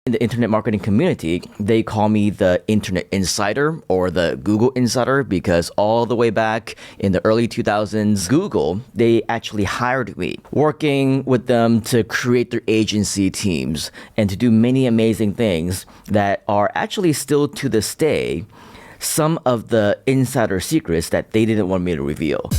In the internet marketing community, they call me the Internet Insider or the Google Insider because all the way back in the early 2000s, Google, they actually hired me, working with them to create their agency teams and to do many amazing things that are actually still to this day some of the insider secrets that they didn't want me to reveal.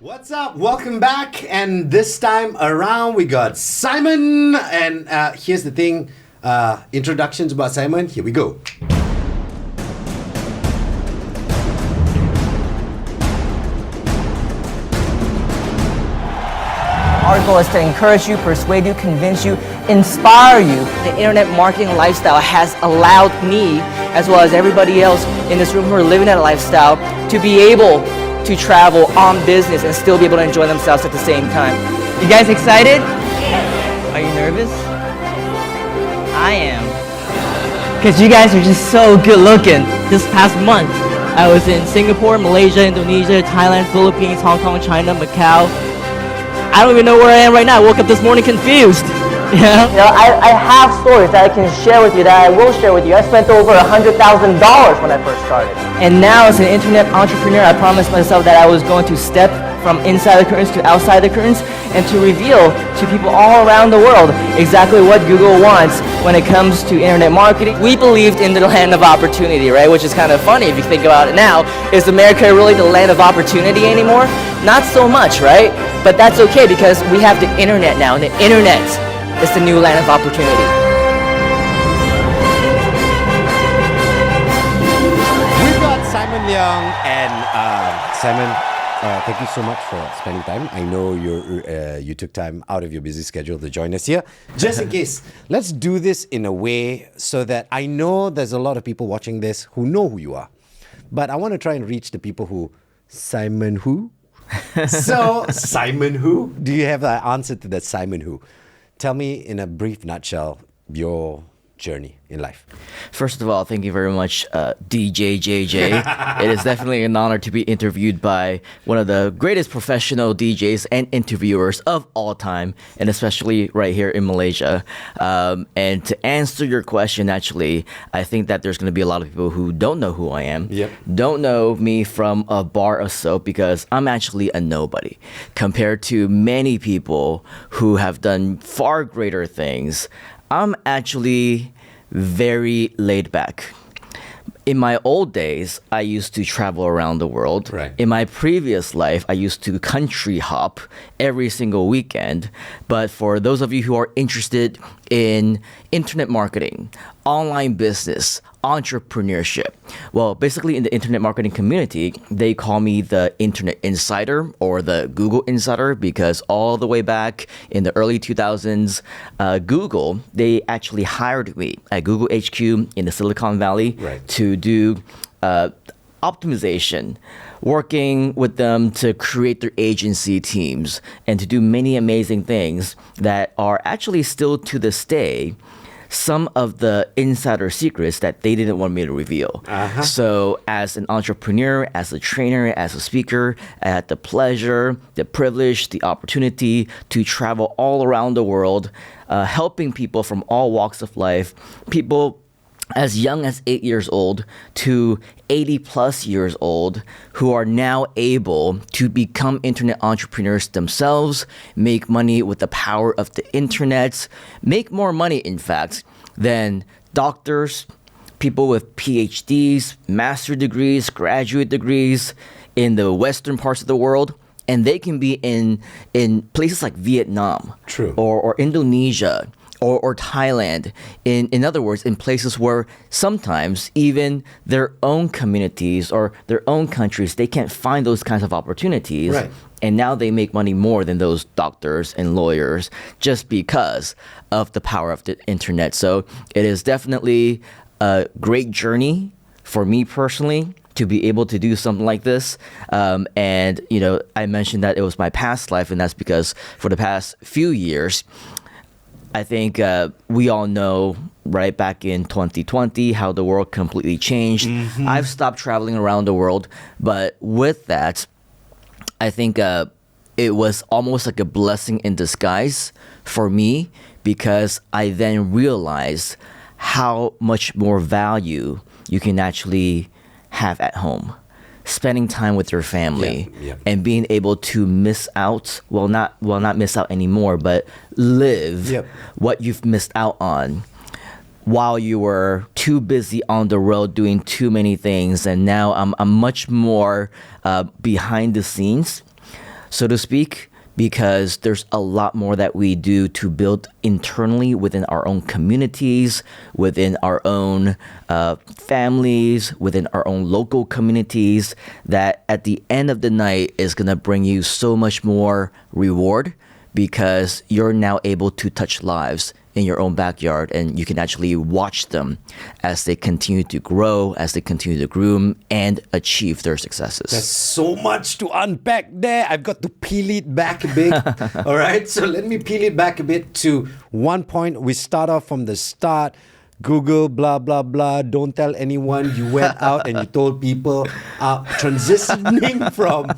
What's up? Welcome back. And this time around, we got Simon. And here's the thing, introductions about Simon. Here we go. Our goal is to encourage you, persuade you, convince you, inspire you. The internet marketing lifestyle has allowed me, as well as everybody else in this room who are living that lifestyle, to be able to travel on business and still be able to enjoy themselves at the same time. You guys excited? Are you nervous? I am. Because you guys are just so good looking. This past month, I was in Singapore, Malaysia, Indonesia, Thailand, Philippines, Hong Kong, China, Macau. I don't even know where I am right now. I woke up this morning confused. Yeah. You know, I have stories that I can share with you, that I will share with you. I spent over $100,000 when I first started. And now as an internet entrepreneur, I promised myself that I was going to step from inside the curtains to outside the curtains and to reveal to people all around the world exactly what Google wants when it comes to internet marketing. We believed in the land of opportunity, right? Which is kind of funny if you think about it now. Is America really the land of opportunity anymore? Not so much, right? But that's okay because we have the internet now, and the internet is the new land of opportunity. We've got Simon Leung. And Simon, thank you so much for spending time. I know you took time out of your busy schedule to join us here. Just in case, let's do this in a way so that I know there's a lot of people watching this who know who you are. But I want to try and reach the people who, Simon who? So, Simon who? Do you have the answer to that Simon who? Tell me in a brief nutshell your journey in life. First of all, thank you very much, DJJJ. It is definitely an honor to be interviewed by one of the greatest professional DJs and interviewers of all time, and especially right here in Malaysia. And to answer your question, actually, I think that there's going to be a lot of people who don't know who I am, don't know me from a bar of soap, because I'm actually a nobody compared to many people who have done far greater things. I'm actually very laid back. In my old days, I used to travel around the world. Right. In my previous life, I used to country hop every single weekend. But for those of you who are interested in internet marketing, online business, entrepreneurship, well, basically in the internet marketing community, they call me the Internet Insider or the Google Insider because all the way back in the early 2000s, Google, they actually hired me at Google HQ in the Silicon Valley to do optimization, working with them to create their agency teams and to do many amazing things that are actually still to this day some of the insider secrets that they didn't want me to reveal. So as an entrepreneur, as a trainer, as a speaker, I had the pleasure, the privilege, the opportunity to travel all around the world, helping people from all walks of life, people as young as 8 years old to 80 plus years old who are now able to become internet entrepreneurs themselves, make money with the power of the internet, make more money, in fact, than doctors, people with PhDs, master degrees, graduate degrees in the Western parts of the world. And they can be in places like Vietnam or Indonesia, or Thailand, in other words, in places where sometimes even their own communities or their own countries, they can't find those kinds of opportunities. And now they make money more than those doctors and lawyers just because of the power of the internet. So it is definitely a great journey for me personally to be able to do something like this. And, you know, I mentioned that it was my past life, and that's because for the past few years, I think we all know, right, back in 2020, how the world completely changed. I've stopped traveling around the world, but with that, I think it was almost like a blessing in disguise for me, because I then realized how much more value you can actually have at home. Spending time with your family and being able to miss out, not miss out anymore, but live what you've missed out on while you were too busy on the road doing too many things. And now I'm much more behind the scenes, so to speak, because there's a lot more that we do to build internally within our own communities, within our own families, within our own local communities, that at the end of the night is going to bring you so much more reward, because you're now able to touch lives in your own backyard, and you can actually watch them as they continue to grow, as they continue to groom and achieve their successes. There's so much to unpack there. I've got to peel it back a bit. All right, so let me peel it back a bit to one point. We start off from the start. Google, blah, blah, blah. Don't tell anyone. You went out and you told people, transitioning from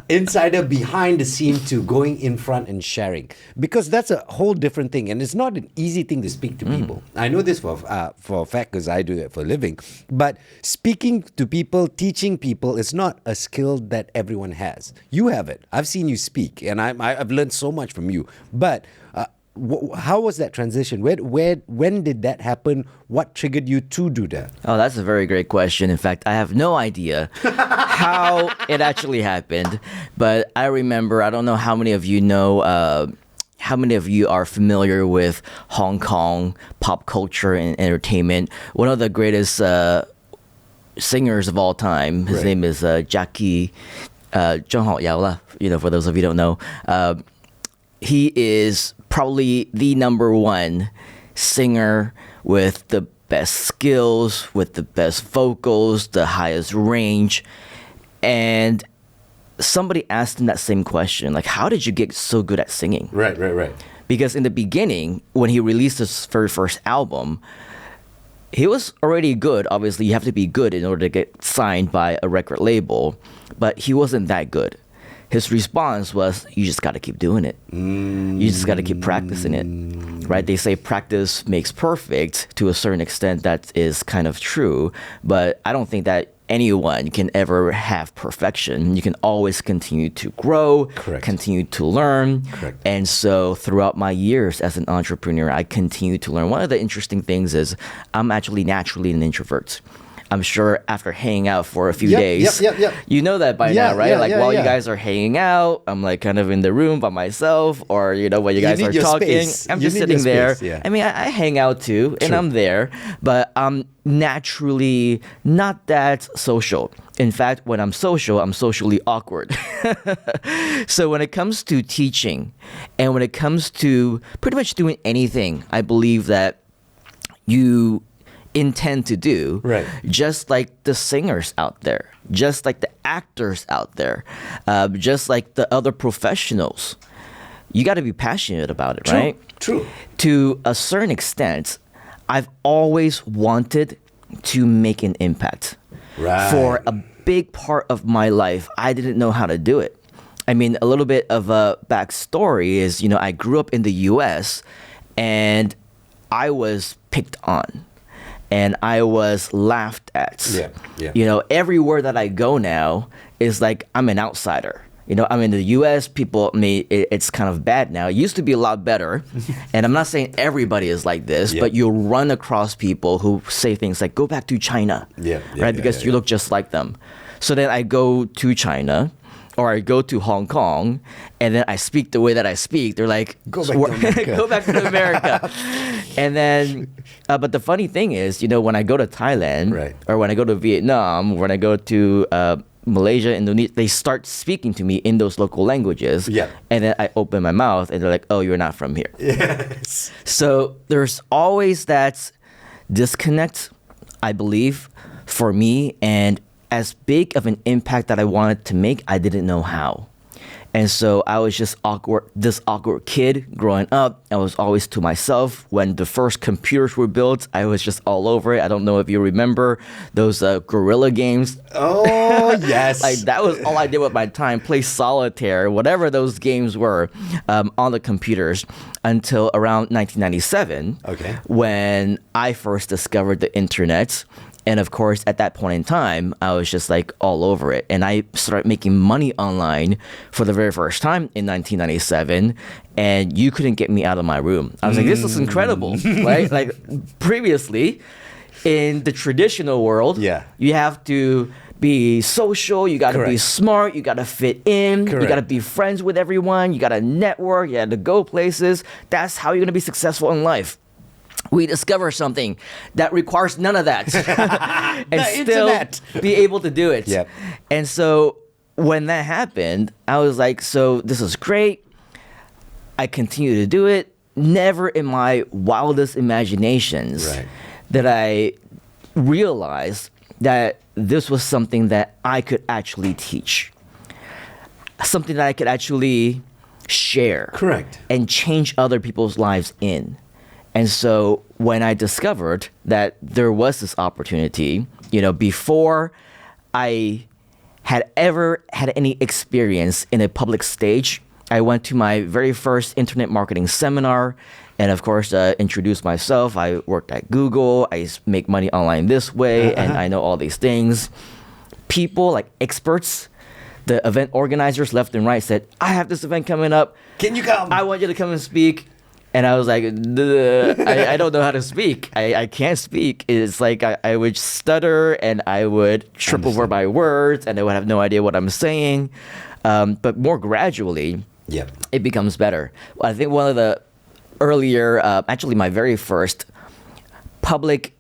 insider behind the scene to going in front and sharing. Because that's a whole different thing. And it's not an easy thing to speak to people. I know this for a fact, because I do it for a living. But speaking to people, teaching people is not a skill that everyone has. You have it. I've seen you speak, and I've learned so much from you. But how was that transition? When did that happen? What triggered you to do that? Oh, that's a very great question. In fact, I have no idea how it actually happened. But I remember, I don't know how many of you know, how many of you are familiar with Hong Kong pop culture and entertainment. One of the greatest singers of all time, his name is Jackie Zheng Hao Yao lah, for those of you who don't know. He is probably the number one singer with the best skills, with the best vocals, the highest range. And somebody asked him that same question, like, how did you get so good at singing? Right. Because in the beginning, when he released his very first album, he was already good. Obviously, you have to be good in order to get signed by a record label, but he wasn't that good. His response was, you just got to keep doing it. You just got to keep practicing it, right? They say practice makes perfect. To a certain extent, that is kind of true. But I don't think that anyone can ever have perfection. You can always continue to grow, continue to learn. And so throughout my years as an entrepreneur, I continue to learn. One of the interesting things is I'm actually naturally an introvert. I'm sure after hanging out for a few days, you know that by now, right? While you guys are hanging out, I'm like kind of in the room by myself, or when you guys are talking, I'm just sitting there. I mean, I hang out too, and I'm there, but I'm naturally not that social. In fact, when I'm social, I'm socially awkward. So when it comes to teaching, and when it comes to pretty much doing anything, I believe that you intend to do, just like the singers out there, just like the actors out there, just like the other professionals, you got to be passionate about it, right? True. To a certain extent, I've always wanted to make an impact. For a big part of my life, I didn't know how to do it. I mean, a little bit of a backstory is, I grew up in the US, and I was picked on. And I was laughed at. Everywhere that I go now is like I'm an outsider. I'm in the US, people, it's kind of bad now. It used to be a lot better. And I'm not saying everybody is like this, but you'll run across people who say things like, go back to China, right? Because you look just like them. So then I go to China, or I go to Hong Kong, and then I speak the way that I speak. They're like, go back to America. Go back to America. And then, but the funny thing is, when I go to Thailand, or when I go to Vietnam, when I go to Malaysia, Indonesia, they start speaking to me in those local languages. And then I open my mouth, and they're like, oh, you're not from here. So there's always that disconnect, I believe, for me. And as big of an impact that I wanted to make, I didn't know how. And so I was just this awkward kid growing up. I was always to myself. When the first computers were built, I was just all over it. I don't know if you remember those guerrilla games. Oh, yes. Like that was all I did with my time, play solitaire, whatever those games were on the computers until around 1997 when I first discovered the internet. And of course, at that point in time, I was just like all over it. And I started making money online for the very first time in 1997. And you couldn't get me out of my room. I was like, this is incredible, right? Like previously, in the traditional world, you have to be social, you got to be smart, you got to fit in, you got to be friends with everyone, you got to network, you got to go places. That's how you're going to be successful in life. We discover something that requires none of that and still be able to do it. Yep. And so when that happened, I was like, so this is great. I continue to do it. Never in my wildest imaginations that I realized that this was something that I could actually teach. Something that I could actually share. And change other people's lives in. And so when I discovered that there was this opportunity, before I had ever had any experience in a public stage, I went to my very first internet marketing seminar and, of course, introduced myself. I worked at Google. I make money online this way, and I know all these things. People, like experts, the event organizers left and right said, I have this event coming up. Can you come? I want you to come and speak. And I was like, I don't know how to speak. I can't speak. It's like I would stutter and I would trip over my words and I would have no idea what I'm saying. But more gradually, it becomes better. I think one of the earlier, actually my very first public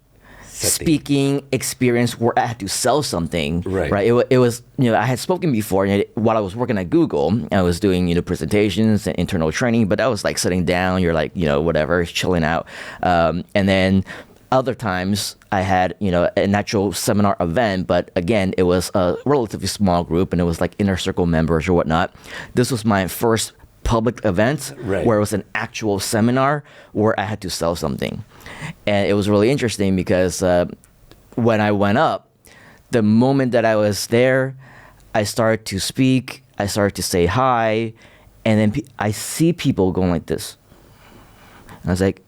speaking experience where I had to sell something. Right. It was, I had spoken before while I was working at Google. I was doing, presentations and internal training, but I was like sitting down, you're like, whatever, chilling out. And then other times I had, an actual seminar event, but again, it was a relatively small group and it was like inner circle members or whatnot. This was my first public event where it was an actual seminar where I had to sell something. And it was really interesting because when I went up, the moment that I was there, I started to speak, I started to say hi, and then I see people going like this. I was like,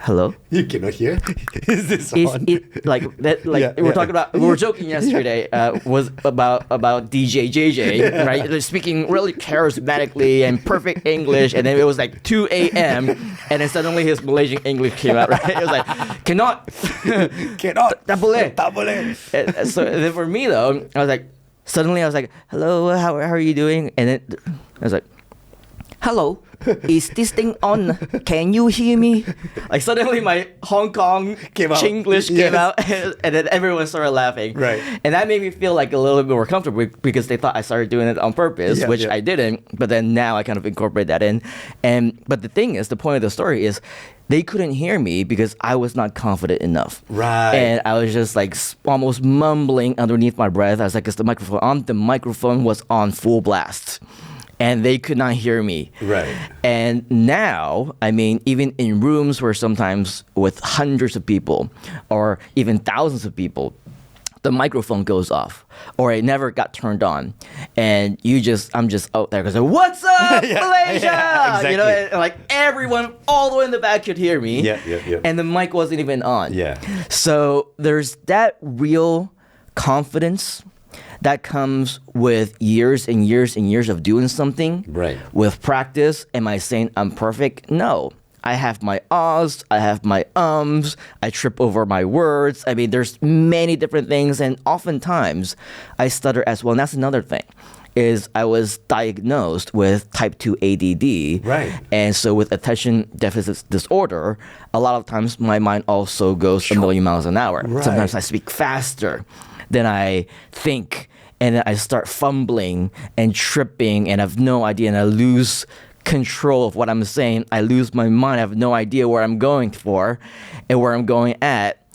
hello? You cannot hear? Is this on? We're talking about, we were joking yesterday, was about DJ JJ, right? They're speaking really charismatically and perfect English, and then it was like 2 a.m., and then suddenly his Malaysian English came out, right? It was like, cannot. Tak boleh. So then for me though, I was like, hello, how are you doing? And then I was like, hello. Is this thing on? Can you hear me? Like suddenly my Hong Kong Chinglish came out and then everyone started laughing. Right. And that made me feel like a little bit more comfortable because they thought I started doing it on purpose, which I didn't. But then now I kind of incorporate that in. But the thing is, the point of the story is they couldn't hear me because I was not confident enough. Right. And I was just like almost mumbling underneath my breath. I was like, is the microphone on? The microphone was on full blast. And they could not hear me. Right. And now, I mean, even in rooms where sometimes with hundreds of people or even thousands of people, the microphone goes off or it never got turned on. And I'm just out there going, what's up, Malaysia? Yeah, exactly. And like everyone all the way in the back could hear me. Yeah. And the mic wasn't even on. Yeah. So there's that real confidence that comes with years and years and years of doing something. Right. With practice. Am I saying I'm perfect? No. I have my ahs, I have my ums, I trip over my words. I mean, there's many different things, and oftentimes I stutter as well. And that's another thing, is I was diagnosed with type 2 ADD. Right. And so with attention deficit disorder, a lot of times my mind also goes a million miles an hour. Right. Sometimes I speak faster than I think, and then I start fumbling and tripping, and I have no idea, and I lose control of what I'm saying. I lose my mind. I have no idea where I'm going for and where I'm going at.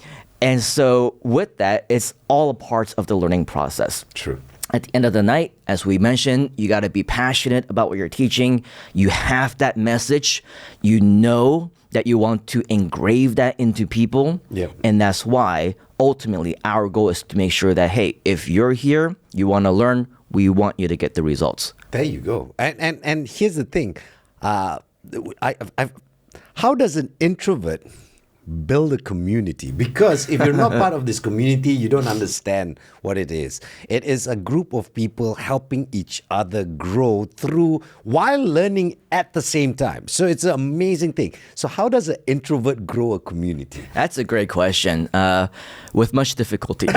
And so with that, it's all a part of the learning process. True. At the end of the night, as we mentioned, you got to be passionate about what you're teaching. You have that message. You know that you want to engrave that into people. Yep. And that's why ultimately our goal is to make sure that, hey, if you're here, you want to learn, we want you to get the results. There you go. And here's the thing. How does an introvert build a community? Because if you're not part of this community, you don't understand what it is. It is a group of people helping each other grow through while learning at the same time. So it's an amazing thing. So how does an introvert grow a community? That's a great question, with much difficulty.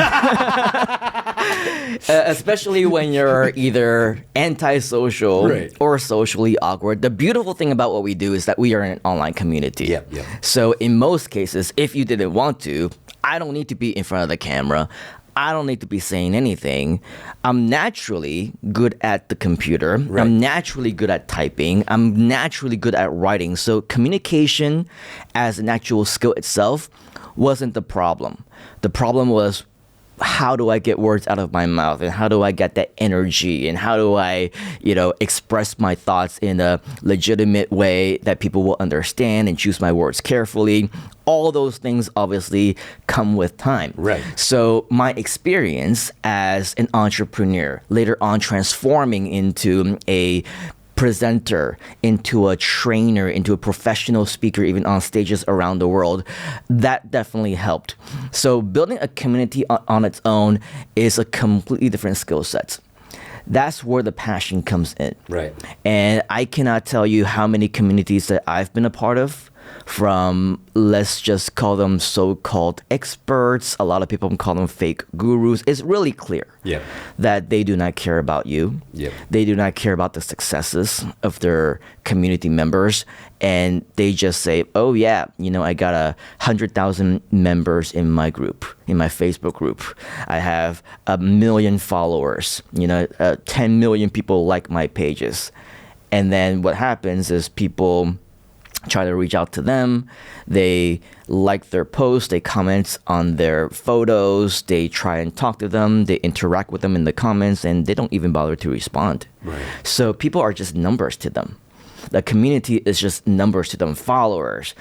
Especially when you're either antisocial Right. or socially awkward. The beautiful thing about what we do is that we are an online community. Yep, yep. So in most cases, if you didn't want to, I don't need to be in front of the camera. I don't need to be saying anything. I'm naturally good at the computer. Right. I'm naturally good at typing. I'm naturally good at writing. So communication as an actual skill itself wasn't the problem. The problem was, how do I get words out of my mouth, and how do I get that energy, and how do I, express my thoughts in a legitimate way that people will understand and choose my words carefully. All those things obviously come with time. Right. So my experience as an entrepreneur, later on transforming into a presenter, into a trainer, into a professional speaker, even on stages around the world, that definitely helped. So building a community on its own is a completely different skill set. That's where the passion comes in. Right. And I cannot tell you how many communities that I've been a part of, from, let's just call them so-called experts. A lot of people call them fake gurus. It's really clear Yeah. that they do not care about you. Yep. They do not care about the successes of their community members. And they just say, oh yeah, I got 100,000 members in my group, in my Facebook group. I have 1 million followers, 10 million people like my pages. And then what happens is people try to reach out to them. They like their posts, they comment on their photos, they try and talk to them, they interact with them in the comments, and they don't even bother to respond. Right. So people are just numbers to them. The community is just numbers to them, followers,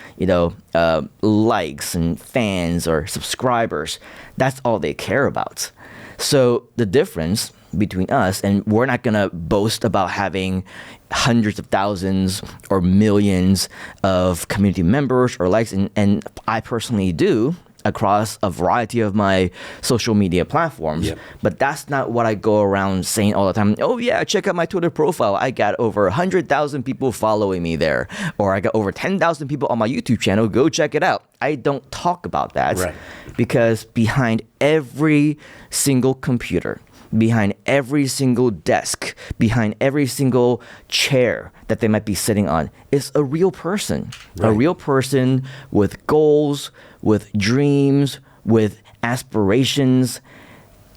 likes and fans or subscribers. That's all they care about. So the difference between us, and we're not going to boast about having hundreds of thousands or millions of community members or likes, and I personally do across a variety of my social media platforms. Yep. But that's not what I go around saying all the time. Oh yeah, check out my Twitter profile. I got over 100,000 people following me there. Or I got over 10,000 people on my YouTube channel. Go check it out. I don't talk about that. Right. Because behind every single computer, behind every single desk, behind every single chair that they might be sitting on is a real person. Right. A real person with goals, with dreams, with aspirations.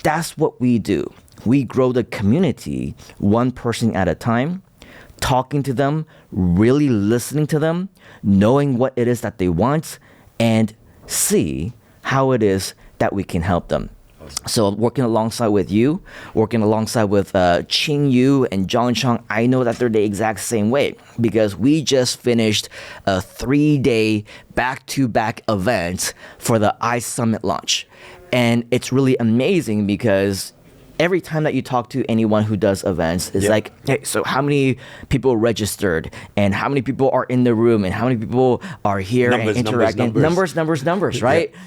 That's what we do. We grow the community one person at a time, talking to them, really listening to them, knowing what it is that they want, and see how it is that we can help them. So working alongside with you, working alongside with Ching Yu and John Chong, I know that they're the exact same way, because we just finished a 3-day back-to-back event for the iSummit launch. And it's really amazing because every time that you talk to anyone who does events, it's Yep. like, hey, so how many people registered, and how many people are in the room, and how many people are here Numbers, and interacting? Numbers, right? Yep.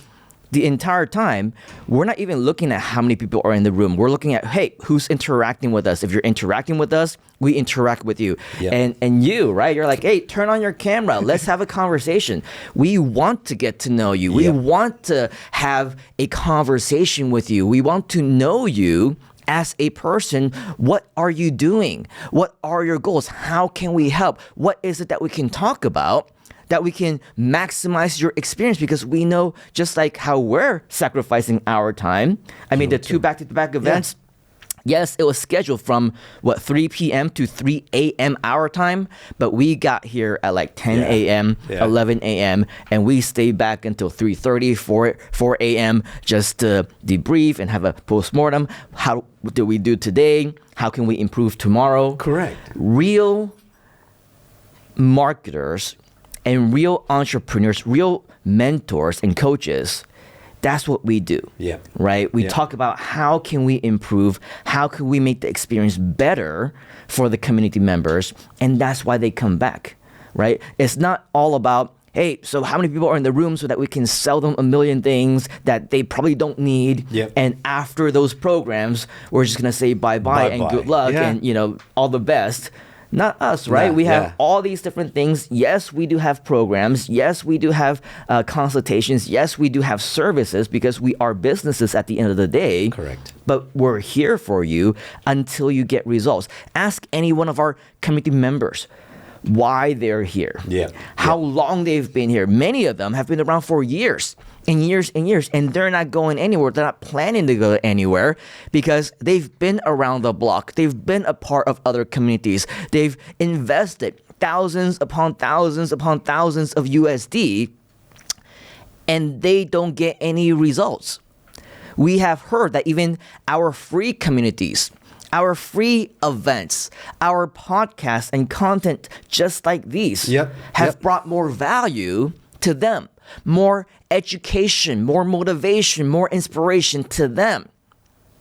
The entire time, we're not even looking at how many people are in the room. We're looking at, hey, who's interacting with us? If you're interacting with us, we interact with you. Yep. And you, right? You're like, hey, turn on your camera. Let's have a conversation. We want to get to know you. We Yep. want to have a conversation with you. We want to know you as a person. What are you doing? What are your goals? How can we help? What is it that we can talk about that we can maximize your experience? Because we know, just like how we're sacrificing our time. I mean, the 2 back-to-back events, Yes, it was scheduled from 3 p.m. to 3 a.m. our time, but we got here at like 10 a.m., 11 a.m., and we stayed back until 3:30, 4 a.m. just to debrief and have a postmortem. How did we do today? How can we improve tomorrow? Correct. Real marketers and real entrepreneurs, real mentors and coaches, that's what we do. Yeah. Right? We talk about how can we improve, how can we make the experience better for the community members, and that's why they come back, right? It's not all about, hey, so how many people are in the room so that we can sell them a million things that they probably don't need. Yep. And after those programs, we're just going to say bye-bye and good luck and, all the best. Not us, right? We have all these different things. Yes, we do have programs. Yes, we do have consultations. Yes, we do have services because we are businesses at the end of the day. Correct. But we're here for you until you get results. Ask any one of our community members why they're here, how long they've been here. Many of them have been around for years and years and years, and they're not going anywhere. They're not planning to go anywhere because they've been around the block. They've been a part of other communities. They've invested thousands upon thousands upon thousands of USD, and they don't get any results. We have heard that even our free communities, our free events, our podcasts and content just like these have brought more value to them, more education, more motivation, more inspiration to them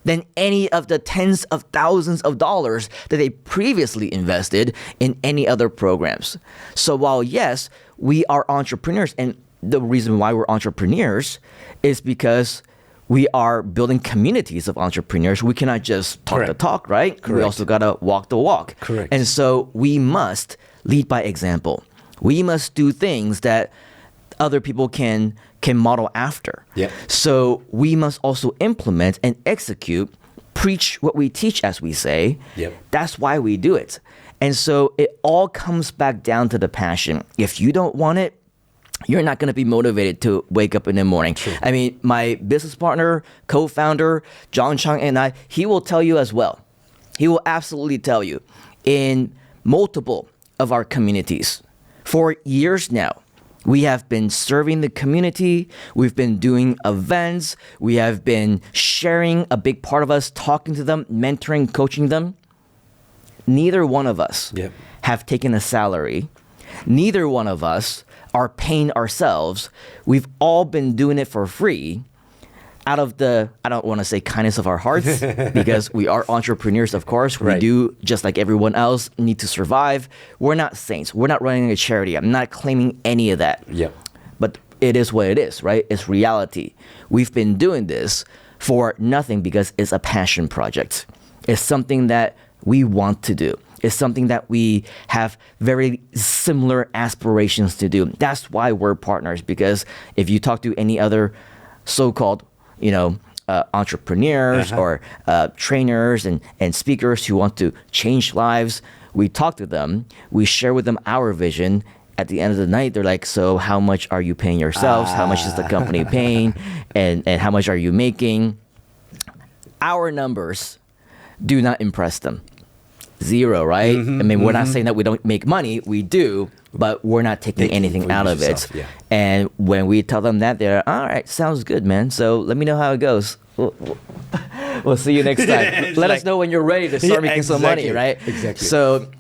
than any of the tens of thousands of dollars that they previously invested in any other programs. So while yes, we are entrepreneurs, and the reason why we're entrepreneurs is because we are building communities of entrepreneurs. We cannot just talk the talk, right? Correct. We also got to walk the walk. Correct. And so we must lead by example. We must do things that other people can model after. So we must also implement and execute, preach what we teach, as we say. That's why we do it. And so it all comes back down to the passion. If you don't want it, you're not going to be motivated to wake up in the morning. I mean, my business partner, co-founder, John Chang, and I, he will tell you as well. He will absolutely tell you in multiple of our communities for years now, we have been serving the community. We've been doing events. We have been sharing a big part of us, talking to them, mentoring, coaching them. Neither one of us have taken a salary. Neither one of us are paying ourselves. We've all been doing it for free out of the, I don't want to say kindness of our hearts, because we are entrepreneurs, of course. We do, just like everyone else, need to survive. We're not saints. We're not running a charity. I'm not claiming any of that. But it is what it is, right? It's reality. We've been doing this for nothing because it's a passion project. It's something that we want to do. It's something that we have very similar aspirations to do. That's why we're partners, because if you talk to any other so-called, entrepreneurs or trainers and speakers who want to change lives, we talk to them, we share with them our vision. At the end of the night, they're like, so how much are you paying yourselves? How much is the company paying? And how much are you making? Our numbers do not impress them. Zero, right? I mean, we're not saying that we don't make money. We do, but we're not taking anything out of it. And when we tell them that, they're all right, sounds good, man. So let me know how it goes. We'll see you next time. Let us know when you're ready to start making some money, right? So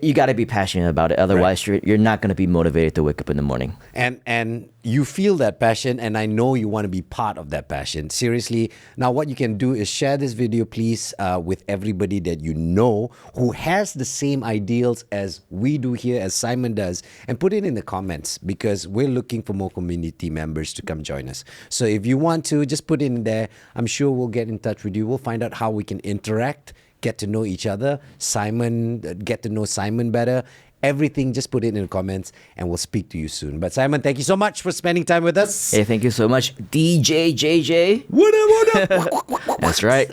you got to be passionate about it. Otherwise, you're not going to be motivated to wake up in the morning. And you feel that passion, and I know you want to be part of that passion. Seriously. Now, what you can do is share this video, please, with everybody that you know who has the same ideals as we do here, as Simon does, and put it in the comments, because we're looking for more community members to come join us. So if you want to, just put it in there. I'm sure we'll get in touch with you. We'll find out how we can interact, get to know each other, get to know Simon better. Everything, just put it in the comments and we'll speak to you soon. But Simon, thank you so much for spending time with us. Hey, thank you so much, DJ JJ. What up? That's right.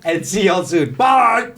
And see y'all soon. Bye.